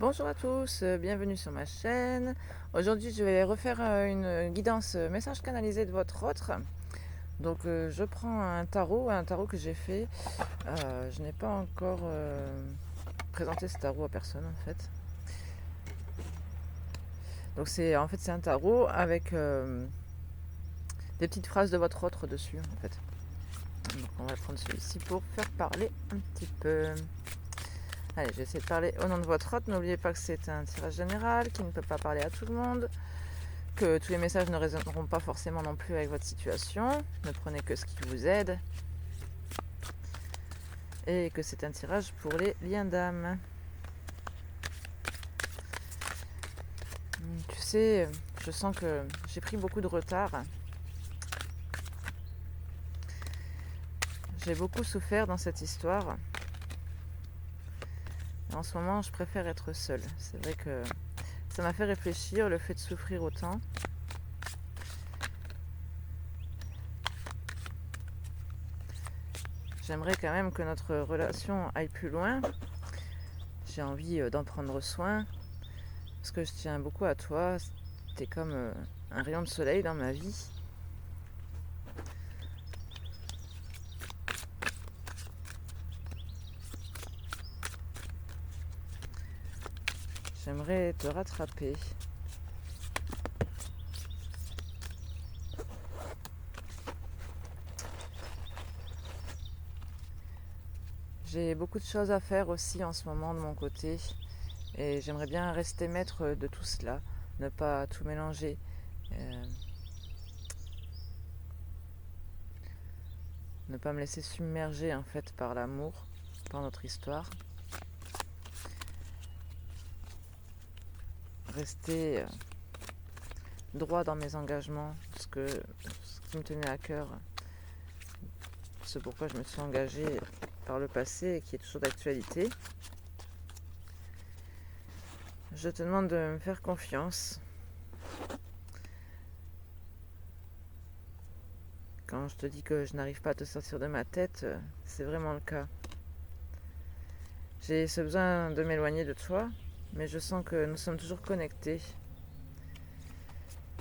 Bonjour à tous, bienvenue sur ma chaîne. Aujourd'hui je vais refaire une guidance message canalisé de votre autre. Donc je prends un tarot que j'ai fait. Je n'ai pas encore présenté ce tarot à personne en fait. Donc c'est un tarot avec des petites phrases de votre autre dessus en fait. Donc on va prendre celui-ci pour faire parler un petit peu. Allez, je vais essayer de parler au nom de votre hôte. N'oubliez pas que c'est un tirage général, qui ne peut pas parler à tout le monde, que tous les messages ne résonneront pas forcément non plus avec votre situation. Ne prenez que ce qui vous aide. Et que c'est un tirage pour les liens d'âme. Tu sais, je sens que j'ai pris beaucoup de retard. J'ai beaucoup souffert dans cette histoire. Et en ce moment, je préfère être seule. C'est vrai que ça m'a fait réfléchir, le fait de souffrir autant. J'aimerais quand même que notre relation aille plus loin. J'ai envie d'en prendre soin. Parce que je tiens beaucoup à toi. T'es comme un rayon de soleil dans ma vie. J'aimerais te rattraper. J'ai beaucoup de choses à faire aussi en ce moment de mon côté. Et j'aimerais bien rester maître de tout cela. Ne pas tout mélanger. Euh, ne pas me laisser submerger en fait par l'amour, par notre histoire. Rester droit dans mes engagements, ce qui me tenait à cœur, ce pourquoi je me suis engagée par le passé et qui est toujours d'actualité. Je te demande de me faire confiance. Quand je te dis que je n'arrive pas à te sortir de ma tête, c'est vraiment le cas. J'ai ce besoin de m'éloigner de toi, mais je sens que nous sommes toujours connectés.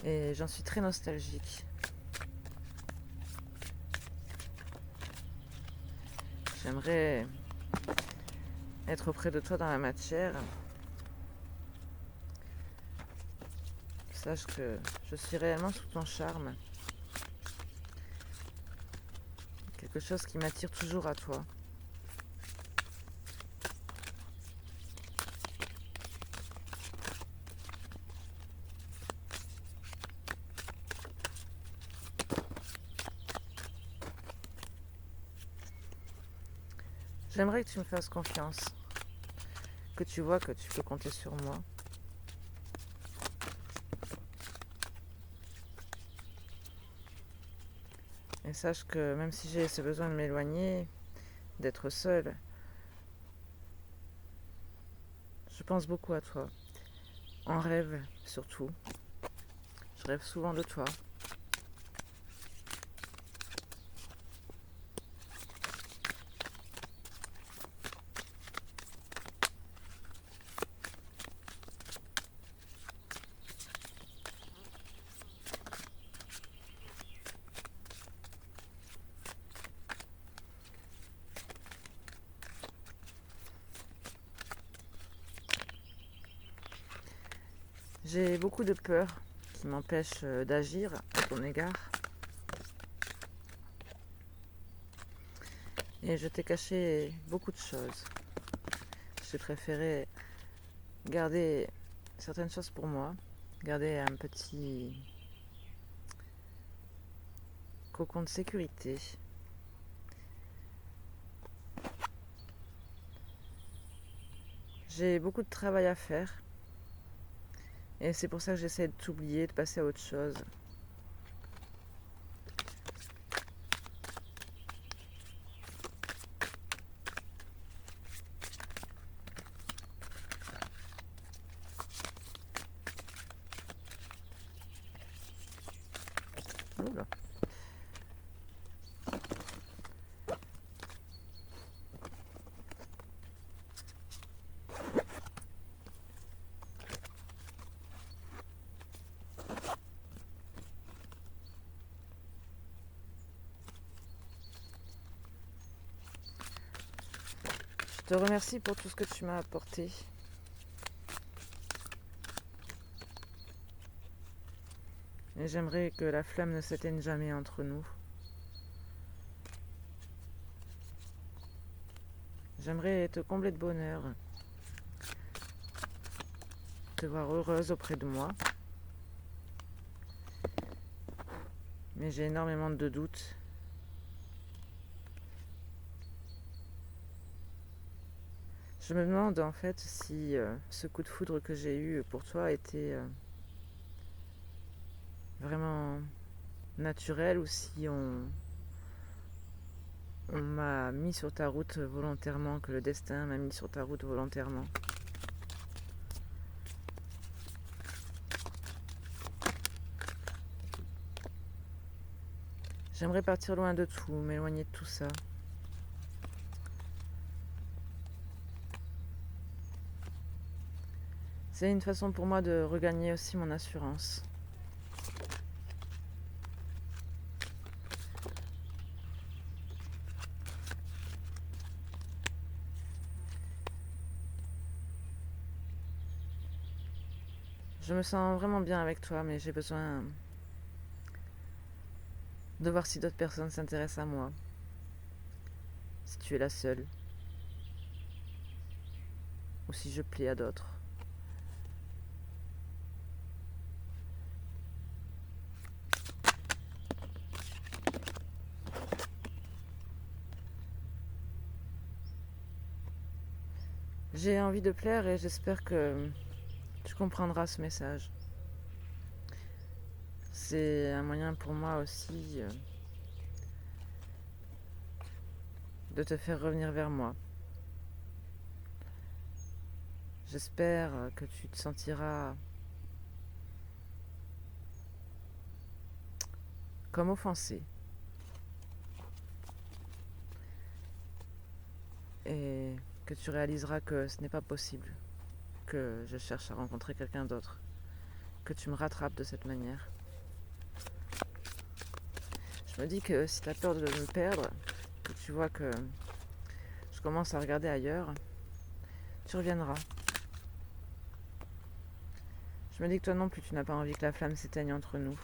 Et j'en suis très nostalgique. J'aimerais être auprès de toi dans la matière. Sache que je suis réellement sous ton charme. Quelque chose qui m'attire toujours à toi. J'aimerais que tu me fasses confiance, que tu vois que tu peux compter sur moi. Et sache que même si j'ai ce besoin de m'éloigner, d'être seule, je pense beaucoup à toi. En rêve surtout. Je rêve souvent de toi. J'ai beaucoup de peur qui m'empêche d'agir à ton égard. Et je t'ai caché beaucoup de choses. J'ai préféré garder certaines choses pour moi, garder un petit cocon de sécurité. J'ai beaucoup de travail à faire et c'est pour ça que j'essaie de t'oublier, de passer à autre chose. Oula. te remercie pour tout ce que tu m'as apporté. Et j'aimerais que la flamme ne s'éteigne jamais entre nous. J'aimerais te combler de bonheur, te voir heureuse auprès de moi. Mais j'ai énormément de doutes. Je me demande en fait si ce coup de foudre que j'ai eu pour toi était vraiment naturel ou si on m'a mis sur ta route volontairement, que le destin m'a mis sur ta route volontairement. J'aimerais partir loin de tout, m'éloigner de tout ça. C'est une façon pour moi de regagner aussi mon assurance. Je me sens vraiment bien avec toi, mais j'ai besoin de voir si d'autres personnes s'intéressent à moi. Si tu es la seule. Ou si je plais à d'autres. J'ai envie de plaire et j'espère que tu comprendras ce message. C'est un moyen pour moi aussi de te faire revenir vers moi. J'espère que tu te sentiras comme offensé. Et que tu réaliseras que ce n'est pas possible que je cherche à rencontrer quelqu'un d'autre. Que tu me rattrapes de cette manière. Je me dis que si tu as peur de me perdre, que tu vois que je commence à regarder ailleurs, tu reviendras. Je me dis que toi non plus, tu n'as pas envie que la flamme s'éteigne entre nous.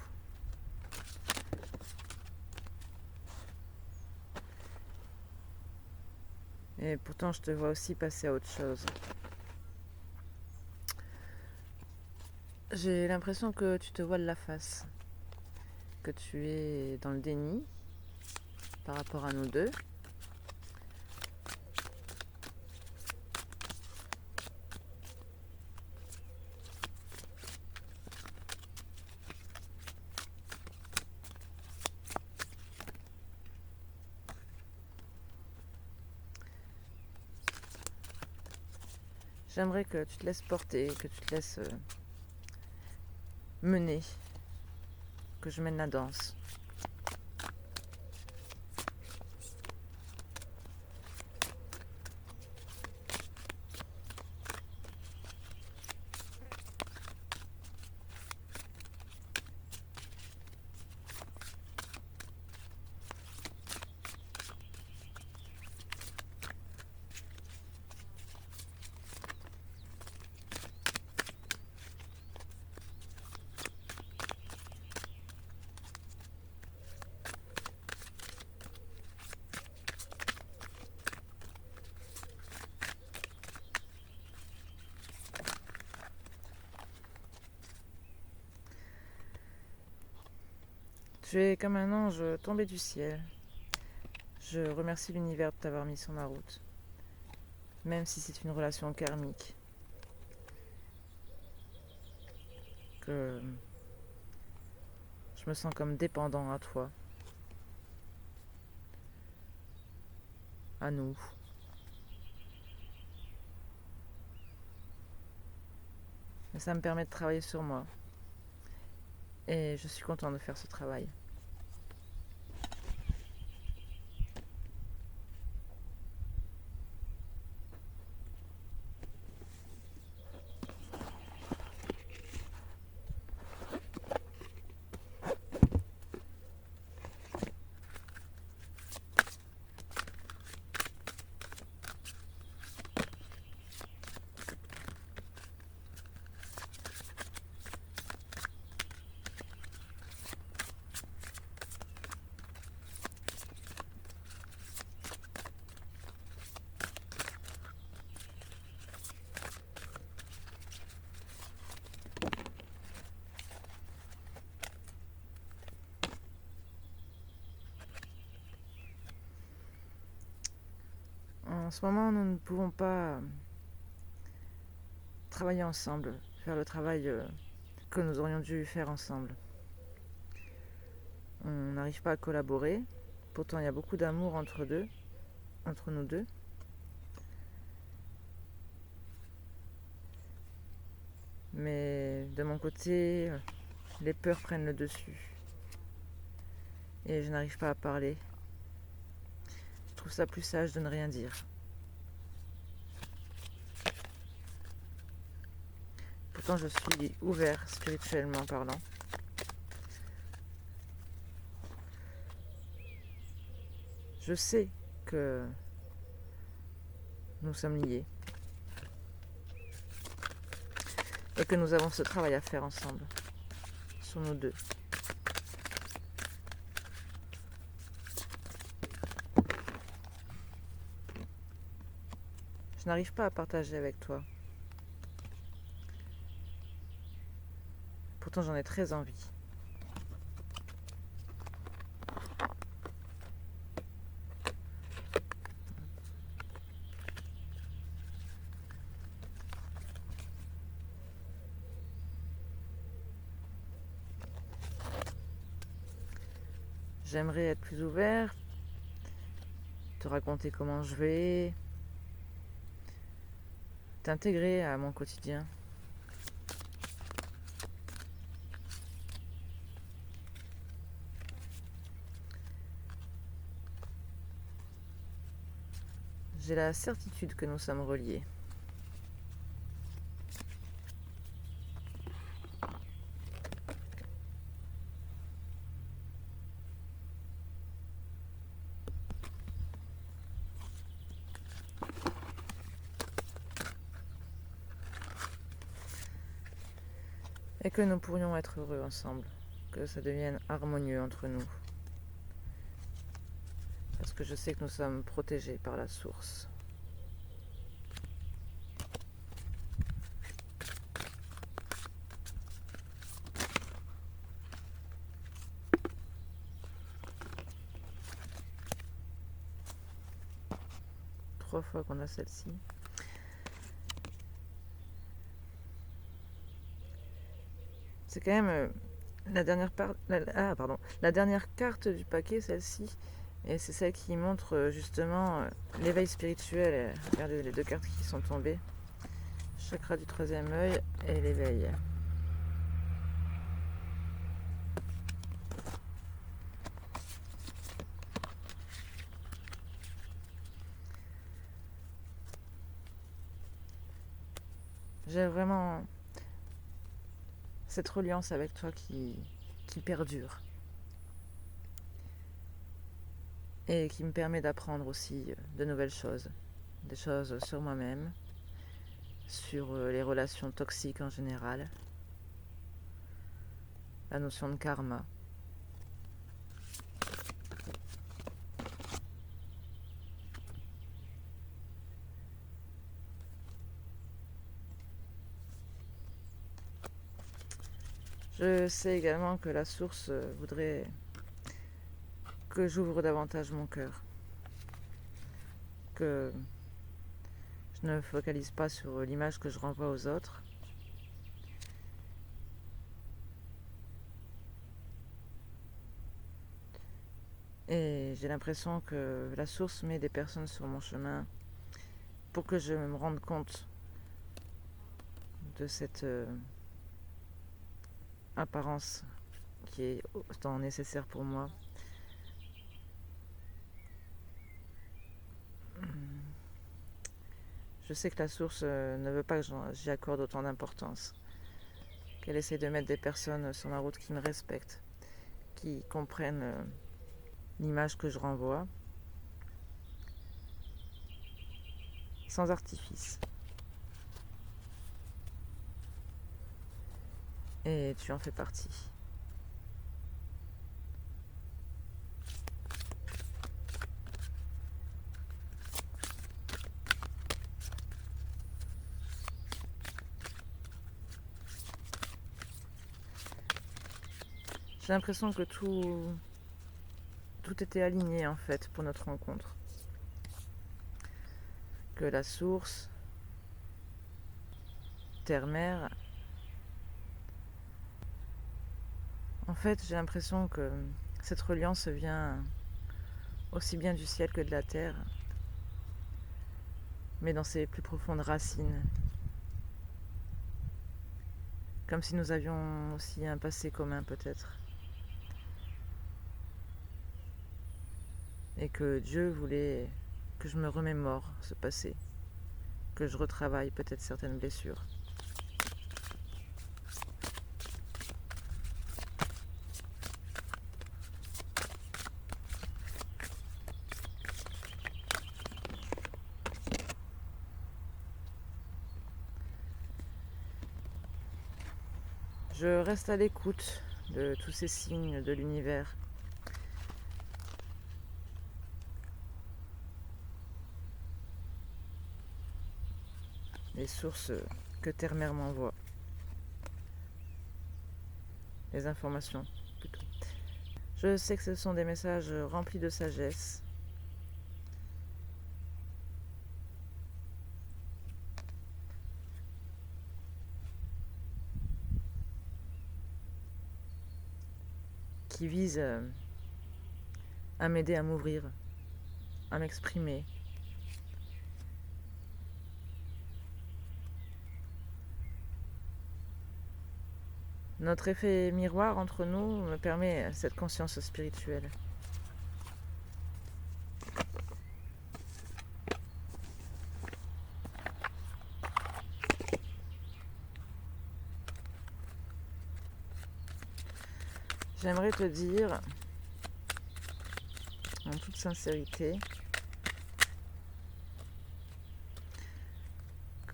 Et pourtant, je te vois aussi passer à autre chose. J'ai l'impression que tu te voiles la face, que tu es dans le déni par rapport à nous deux. J'aimerais que tu te laisses porter, que tu te laisses mener, que je mène la danse. Tu es comme un ange tombé du ciel. Je remercie l'univers de t'avoir mis sur ma route, même si c'est une relation karmique. Que je me sens comme dépendant à toi, à nous. Mais ça me permet de travailler sur moi. Et je suis contente de faire ce travail. En ce moment, nous ne pouvons pas travailler ensemble, faire le travail que nous aurions dû faire ensemble. On n'arrive pas à collaborer, pourtant il y a beaucoup d'amour entre nous deux. Mais de mon côté, les peurs prennent le dessus. Et je n'arrive pas à parler. Je trouve ça plus sage de ne rien dire. Pourtant, je suis ouvert spirituellement parlant. Je sais que nous sommes liés. Et que nous avons ce travail à faire ensemble, sur nous deux. Je n'arrive pas à partager avec toi. Pourtant, j'en ai très envie. J'aimerais être plus ouvert, te raconter comment je vais, t'intégrer à mon quotidien. J'ai la certitude que nous sommes reliés. Et que nous pourrions être heureux ensemble, que ça devienne harmonieux entre nous. Parce que je sais que nous sommes protégés par la source. Trois fois qu'on a celle-ci. C'est quand même la dernière carte du paquet, celle-ci. Et c'est celle qui montre justement l'éveil spirituel. Regardez les deux cartes qui sont tombées. Chakra du troisième œil et l'éveil. J'ai vraiment cette reliance avec toi qui perdure. Et qui me permet d'apprendre aussi de nouvelles choses. Des choses sur moi-même, sur les relations toxiques en général, la notion de karma. Je sais également que la source voudrait que j'ouvre davantage mon cœur, que je ne me focalise pas sur l'image que je renvoie aux autres, et j'ai l'impression que la source met des personnes sur mon chemin pour que je me rende compte de cette apparence qui est autant nécessaire pour moi. Je sais que la source ne veut pas que j'y accorde autant d'importance, qu'elle essaie de mettre des personnes sur ma route qui me respectent, qui comprennent l'image que je renvoie, sans artifice. Et tu en fais partie. J'ai l'impression que tout était aligné en fait pour notre rencontre. que la source, terre-mère, en fait, j'ai l'impression que cette reliance vient aussi bien du ciel que de la terre, mais dans ses plus profondes racines. Comme si nous avions aussi un passé commun peut-être. Et que Dieu voulait que je me remémore ce passé, que je retravaille peut-être certaines blessures. Je reste à l'écoute de tous ces signes de l'univers. Les sources que Terre-Mère m'envoie. Les informations, plutôt. Je sais que ce sont des messages remplis de sagesse. Qui visent à m'aider à m'ouvrir, à m'exprimer. Notre effet miroir entre nous me permet cette conscience spirituelle. J'aimerais te dire, en toute sincérité,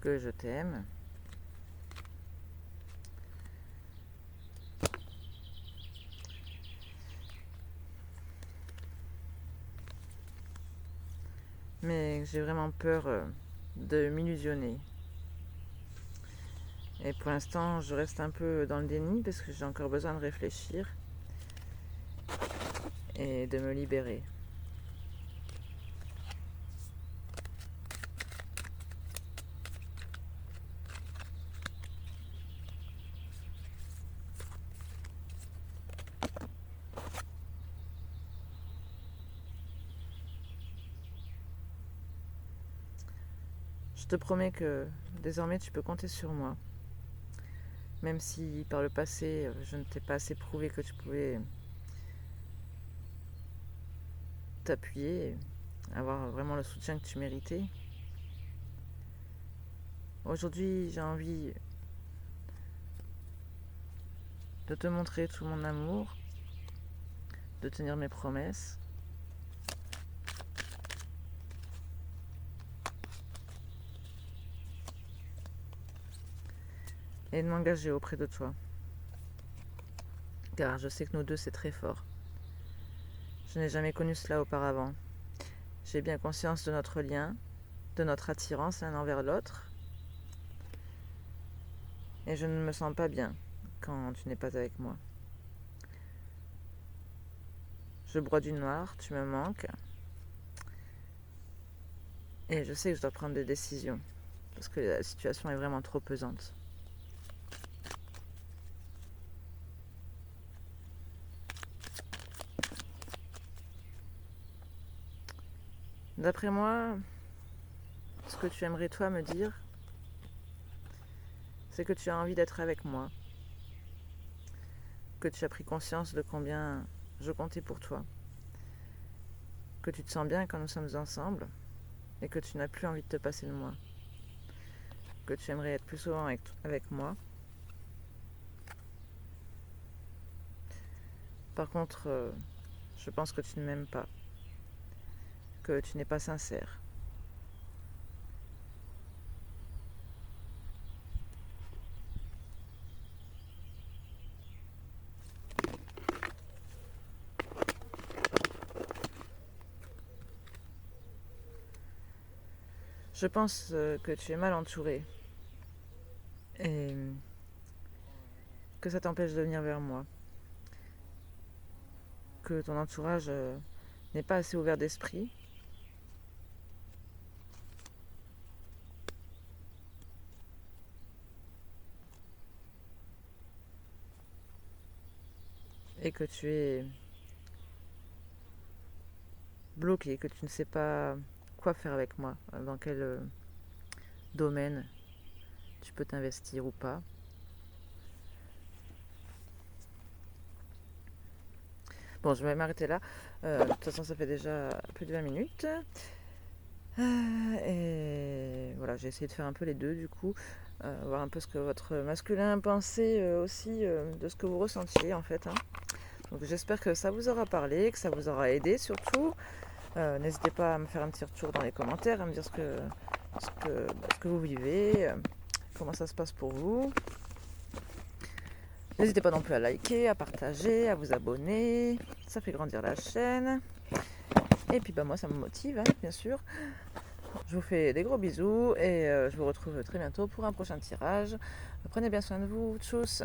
que je t'aime. Mais j'ai vraiment peur de m'illusionner. Et pour l'instant, je reste un peu dans le déni parce que j'ai encore besoin de réfléchir et de me libérer. Je te promets que désormais tu peux compter sur moi. Même si par le passé je ne t'ai pas assez prouvé que tu pouvais t'appuyer, avoir vraiment le soutien que tu méritais. Aujourd'hui, j'ai envie de te montrer tout mon amour, de tenir mes promesses. Et de m'engager auprès de toi. Car je sais que nous deux, c'est très fort. Je n'ai jamais connu cela auparavant. J'ai bien conscience de notre lien, de notre attirance l'un envers l'autre. Et je ne me sens pas bien quand tu n'es pas avec moi. Je broie du noir, tu me manques. Et je sais que je dois prendre des décisions. Parce que la situation est vraiment trop pesante. D'après moi, ce que tu aimerais toi me dire, c'est que tu as envie d'être avec moi. Que tu as pris conscience de combien je comptais pour toi. Que tu te sens bien quand nous sommes ensemble. Et que tu n'as plus envie de te passer de moi. Que tu aimerais être plus souvent avec moi. Par contre, je pense que tu ne m'aimes pas. Que tu n'es pas sincère. Je pense que tu es mal entouré. Et que ça t'empêche de venir vers moi. Que ton entourage n'est pas assez ouvert d'esprit. et que tu es bloqué, que tu ne sais pas quoi faire avec moi, dans quel domaine tu peux t'investir ou pas. Bon, je vais m'arrêter là. De toute façon, ça fait déjà plus de 20 minutes. Et voilà, j'ai essayé de faire un peu les deux du coup. Voir un peu ce que votre masculin pensait aussi de ce que vous ressentiez en fait. Hein. Donc j'espère que ça vous aura parlé, que ça vous aura aidé surtout. N'hésitez pas à me faire un petit retour dans les commentaires, à me dire ce que vous vivez, comment ça se passe pour vous. N'hésitez pas non plus à liker, à partager, à vous abonner. Ça fait grandir la chaîne. Et puis moi ça me motive, hein, bien sûr. Je vous fais des gros bisous et je vous retrouve très bientôt pour un prochain tirage. Prenez bien soin de vous. Tchuss!